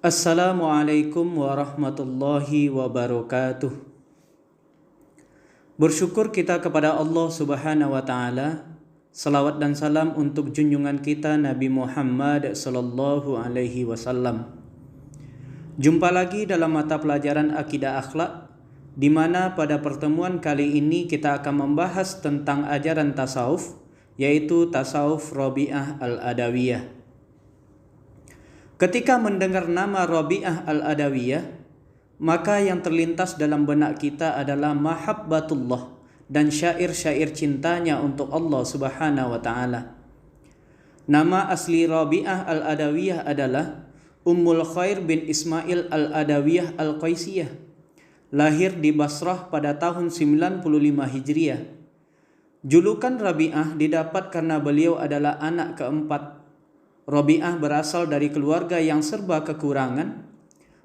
Assalamualaikum warahmatullahi wabarakatuh. Bersyukur kita kepada Allah Subhanahu wa taala. Salawat dan salam untuk junjungan kita Nabi Muhammad sallallahu alaihi wasallam. Jumpa lagi dalam mata pelajaran akidah akhlak, di mana pada pertemuan kali ini kita akan membahas tentang ajaran tasawuf, yaitu tasawuf Rabi'ah al-Adawiyah. Ketika mendengar nama Rabi'ah al-Adawiyah, maka yang terlintas dalam benak kita adalah mahabbatullah dan syair-syair cintanya untuk Allah Subhanahu wa taala. Nama asli Rabi'ah al-Adawiyah adalah Ummul Khair bin Ismail al-Adawiyah al-Qaisiyah. Lahir di Basrah pada tahun 95 Hijriah. Julukan Rabi'ah didapat karena beliau adalah anak keempat. Rabi'ah berasal dari keluarga yang serba kekurangan.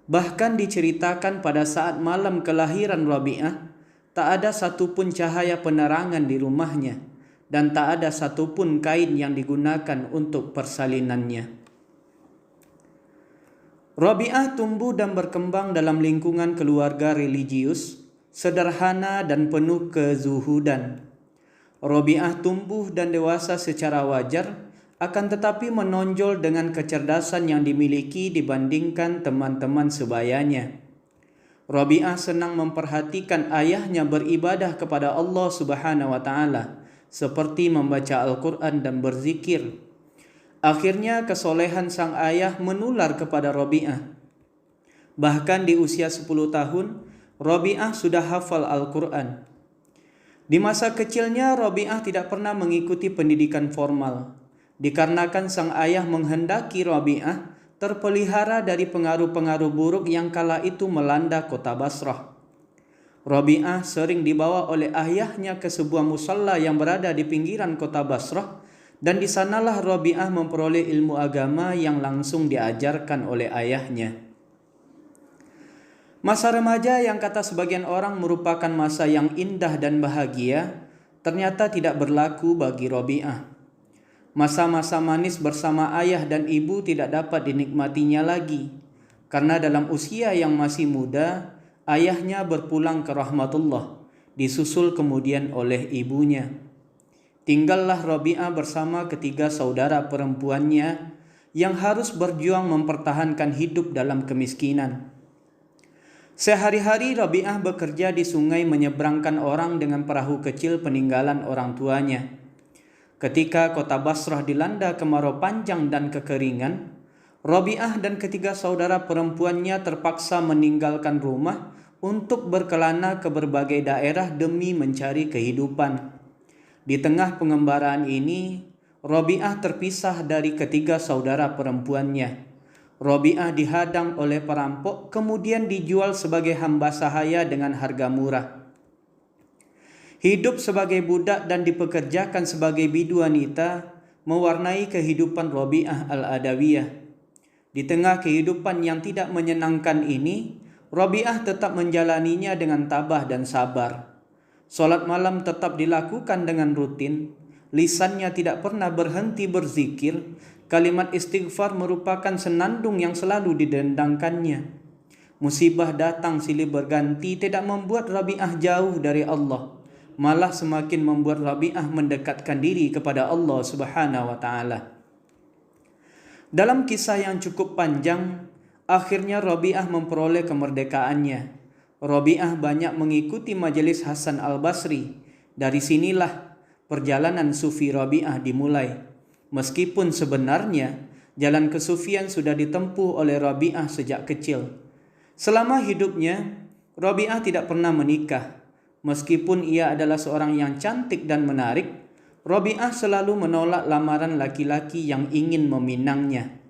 Bahkan diceritakan pada saat malam kelahiran Rabi'ah, tak ada satupun cahaya penerangan di rumahnya, dan tak ada satupun kain yang digunakan untuk persalinannya. Rabi'ah tumbuh dan berkembang dalam lingkungan keluarga religius, sederhana dan penuh kezuhudan. Rabi'ah tumbuh dan dewasa secara wajar, akan tetapi menonjol dengan kecerdasan yang dimiliki dibandingkan teman-teman sebayanya. Rabi'ah senang memperhatikan ayahnya beribadah kepada Allah Subhanahu wa taala, seperti membaca Al-Qur'an dan berzikir. Akhirnya kesolehan sang ayah menular kepada Rabi'ah. Bahkan di usia 10 tahun, Rabi'ah sudah hafal Al-Qur'an. Di masa kecilnya, Rabi'ah tidak pernah mengikuti pendidikan formal, dikarenakan sang ayah menghendaki Rabi'ah terpelihara dari pengaruh-pengaruh buruk yang kala itu melanda kota Basrah. Rabi'ah sering dibawa oleh ayahnya ke sebuah musalla yang berada di pinggiran kota Basrah, dan di sanalah Rabi'ah memperoleh ilmu agama yang langsung diajarkan oleh ayahnya. Masa remaja yang kata sebagian orang merupakan masa yang indah dan bahagia, ternyata tidak berlaku bagi Rabi'ah. Masa-masa manis bersama ayah dan ibu tidak dapat dinikmatinya lagi, karena dalam usia yang masih muda, ayahnya berpulang ke rahmatullah, disusul kemudian oleh ibunya. Tinggallah Rabi'ah bersama ketiga saudara perempuannya yang harus berjuang mempertahankan hidup dalam kemiskinan. Sehari-hari Rabi'ah bekerja di sungai menyeberangkan orang dengan perahu kecil peninggalan orang tuanya. Ketika kota Basrah dilanda kemarau panjang dan kekeringan, Rabi'ah dan ketiga saudara perempuannya terpaksa meninggalkan rumah untuk berkelana ke berbagai daerah demi mencari kehidupan. Di tengah pengembaraan ini, Rabi'ah terpisah dari ketiga saudara perempuannya. Rabi'ah dihadang oleh perampok, kemudian dijual sebagai hamba sahaya dengan harga murah. Hidup sebagai budak dan dipekerjakan sebagai bidu wanita mewarnai kehidupan Rabi'ah al-Adawiyah. Di tengah kehidupan yang tidak menyenangkan ini, Rabi'ah tetap menjalaninya dengan tabah dan sabar. Salat malam tetap dilakukan dengan rutin, lisannya tidak pernah berhenti berzikir, kalimat istighfar merupakan senandung yang selalu didendangkannya. Musibah datang silih berganti tidak membuat Rabi'ah jauh dari Allah, malah semakin membuat Rabi'ah mendekatkan diri kepada Allah Subhanahu wa taala. Dalam kisah yang cukup panjang, akhirnya Rabi'ah memperoleh kemerdekaannya. Rabi'ah banyak mengikuti majelis Hasan al-Basri. Dari sinilah perjalanan sufi Rabi'ah dimulai. Meskipun sebenarnya jalan kesufian sudah ditempuh oleh Rabi'ah sejak kecil. Selama hidupnya, Rabi'ah tidak pernah menikah. Meskipun ia adalah seorang yang cantik dan menarik, Rabi'ah selalu menolak lamaran laki-laki yang ingin meminangnya.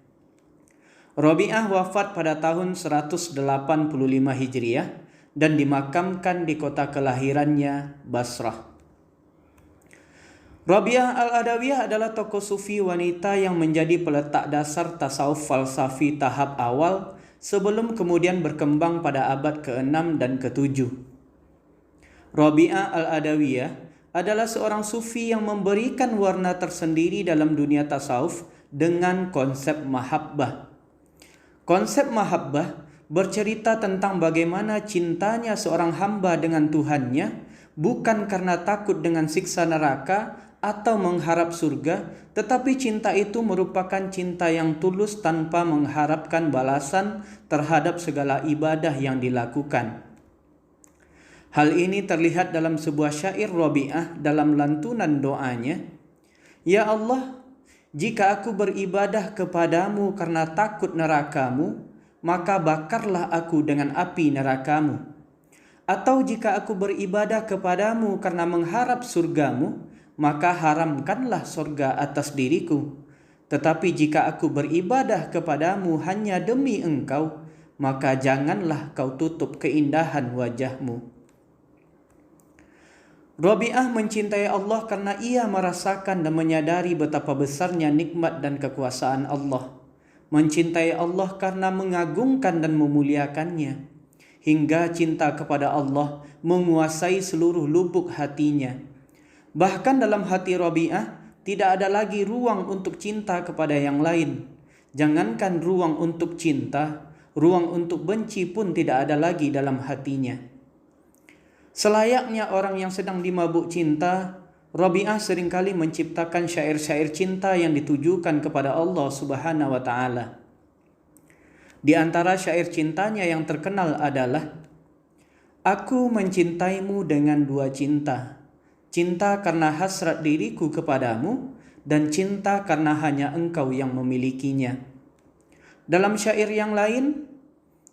Rabi'ah wafat pada tahun 185 Hijriah dan dimakamkan di kota kelahirannya, Basrah. Rabi'ah al-Adawiyah adalah tokoh sufi wanita yang menjadi peletak dasar tasawuf falsafi tahap awal sebelum kemudian berkembang pada abad ke-6 dan ke-7. Rabi'ah al-Adawiyah adalah seorang sufi yang memberikan warna tersendiri dalam dunia tasawuf dengan konsep mahabbah. Konsep mahabbah bercerita tentang bagaimana cintanya seorang hamba dengan Tuhannya bukan karena takut dengan siksa neraka atau mengharap surga, tetapi cinta itu merupakan cinta yang tulus tanpa mengharapkan balasan terhadap segala ibadah yang dilakukan. Hal ini terlihat dalam sebuah syair Rabi'ah dalam lantunan doanya, "Ya Allah, jika aku beribadah kepadamu karena takut nerakamu, maka bakarlah aku dengan api nerakamu. Atau jika aku beribadah kepadamu karena mengharap surgamu, maka haramkanlah surga atas diriku. Tetapi jika aku beribadah kepadamu hanya demi engkau, maka janganlah kau tutup keindahan wajahmu." Rabi'ah mencintai Allah karena ia merasakan dan menyadari betapa besarnya nikmat dan kekuasaan Allah. Mencintai Allah karena mengagungkan dan memuliakannya. Hingga cinta kepada Allah menguasai seluruh lubuk hatinya. Bahkan dalam hati Rabi'ah tidak ada lagi ruang untuk cinta kepada yang lain. Jangankan ruang untuk cinta, ruang untuk benci pun tidak ada lagi dalam hatinya. Selayaknya orang yang sedang dimabuk cinta, Rabi'ah seringkali menciptakan syair-syair cinta yang ditujukan kepada Allah Subhanahu wa Ta'ala. Di antara syair cintanya yang terkenal adalah, "Aku mencintaimu dengan dua cinta. Cinta karena hasrat diriku kepadamu, dan cinta karena hanya engkau yang memilikinya." Dalam syair yang lain,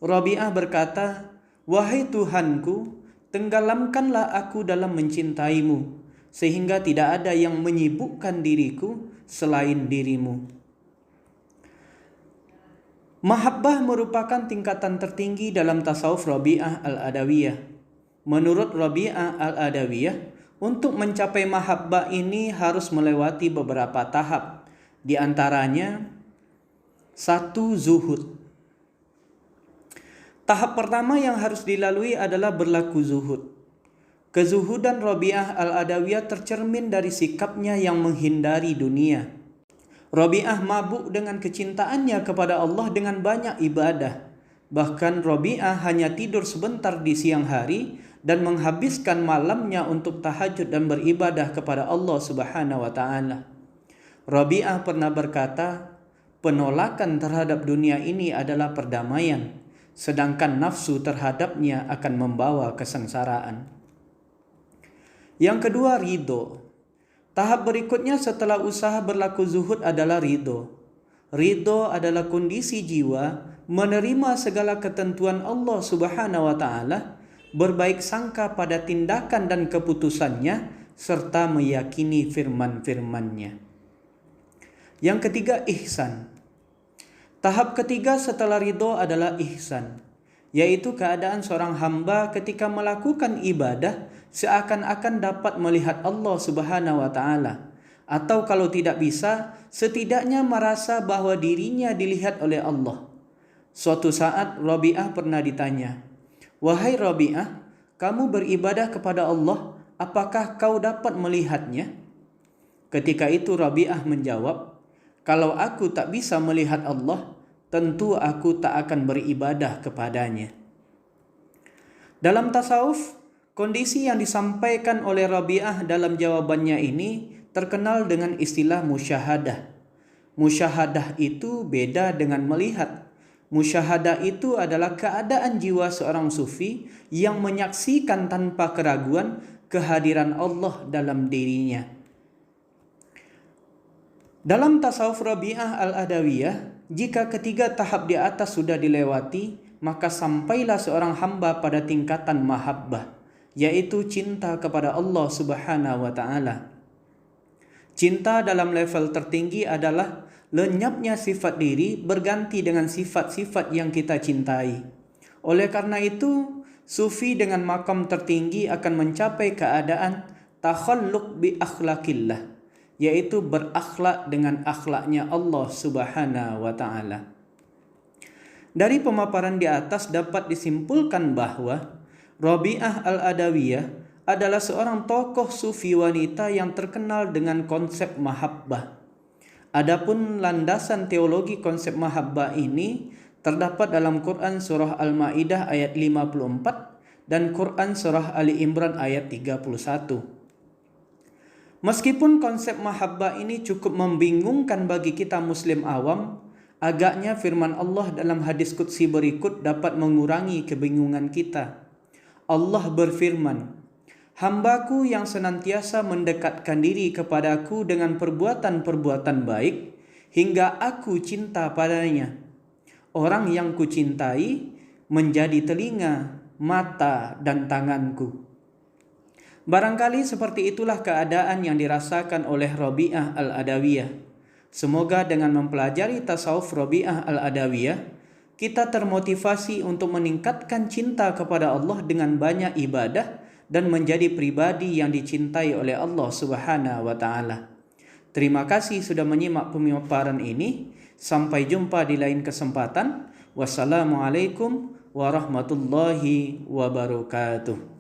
Rabi'ah berkata, "Wahai Tuhanku, tenggelamkanlah aku dalam mencintaimu, sehingga tidak ada yang menyibukkan diriku selain dirimu." Mahabbah merupakan tingkatan tertinggi dalam tasawuf Rabi'ah al-Adawiyah. Menurut Rabi'ah al-Adawiyah, untuk mencapai mahabbah ini harus melewati beberapa tahap. Di antaranya, 1. Zuhud. Tahap pertama yang harus dilalui adalah berlaku zuhud. Kezuhudan Rabi'ah al-Adawiyah tercermin dari sikapnya yang menghindari dunia. Rabi'ah mabuk dengan kecintaannya kepada Allah dengan banyak ibadah. Bahkan Rabi'ah hanya tidur sebentar di siang hari dan menghabiskan malamnya untuk tahajud dan beribadah kepada Allah Subhanahu wa Ta'ala. Rabi'ah pernah berkata, "Penolakan terhadap dunia ini adalah perdamaian, sedangkan nafsu terhadapnya akan membawa kesengsaraan." Yang kedua, ridho. Tahap berikutnya setelah usaha berlaku zuhud adalah ridho. Ridho adalah kondisi jiwa menerima segala ketentuan Allah Subhanahu wa Ta'ala, berbaik sangka pada tindakan dan keputusannya, serta meyakini firman-firman-Nya. Yang ketiga, ihsan. Tahap ketiga setelah ridho adalah ihsan, yaitu keadaan seorang hamba ketika melakukan ibadah seakan-akan dapat melihat Allah Subhanahu wa Ta'ala, atau kalau tidak bisa, setidaknya merasa bahwa dirinya dilihat oleh Allah. Suatu saat Rabi'ah pernah ditanya, "Wahai Rabi'ah, kamu beribadah kepada Allah, apakah kau dapat melihatnya?" Ketika itu Rabi'ah menjawab, "Kalau aku tak bisa melihat Allah, tentu aku tak akan beribadah kepadanya." Dalam tasawuf, kondisi yang disampaikan oleh Rabi'ah dalam jawabannya ini terkenal dengan istilah musyahadah. Musyahadah itu beda dengan melihat. Musyahadah itu adalah keadaan jiwa seorang sufi yang menyaksikan tanpa keraguan kehadiran Allah dalam dirinya. Dalam tasawuf Rabi'ah al-Adawiyah, jika ketiga tahap di atas sudah dilewati, maka sampailah seorang hamba pada tingkatan mahabbah, yaitu cinta kepada Allah Subhanahu wa Ta'ala. Cinta dalam level tertinggi adalah lenyapnya sifat diri berganti dengan sifat-sifat yang kita cintai. Oleh karena itu, sufi dengan makam tertinggi akan mencapai keadaan takhalluq bi akhlaqillah, yaitu berakhlak dengan akhlaknya Allah Subhanahu wa Ta'ala. Dari pemaparan di atas dapat disimpulkan bahwa Rabi'ah al-Adawiyah adalah seorang tokoh sufi wanita yang terkenal dengan konsep mahabbah. Adapun landasan teologi konsep mahabbah ini terdapat dalam Quran surah Al-Maidah ayat 54 dan Quran surah Ali Imran ayat 31. Meskipun konsep mahabbah ini cukup membingungkan bagi kita muslim awam, agaknya firman Allah dalam hadis qudsi berikut dapat mengurangi kebingungan kita. Allah berfirman, "Hambaku yang senantiasa mendekatkan diri kepadaku dengan perbuatan-perbuatan baik, hingga aku cinta padanya. Orang yang kucintai menjadi telinga, mata, dan tanganku." Barangkali seperti itulah keadaan yang dirasakan oleh Rabi'ah al-Adawiyah. Semoga dengan mempelajari tasawuf Rabi'ah al-Adawiyah, kita termotivasi untuk meningkatkan cinta kepada Allah dengan banyak ibadah dan menjadi pribadi yang dicintai oleh Allah Subhanahu wa taala. Terima kasih sudah menyimak pemaparan ini. Sampai jumpa di lain kesempatan. Wassalamualaikum warahmatullahi wabarakatuh.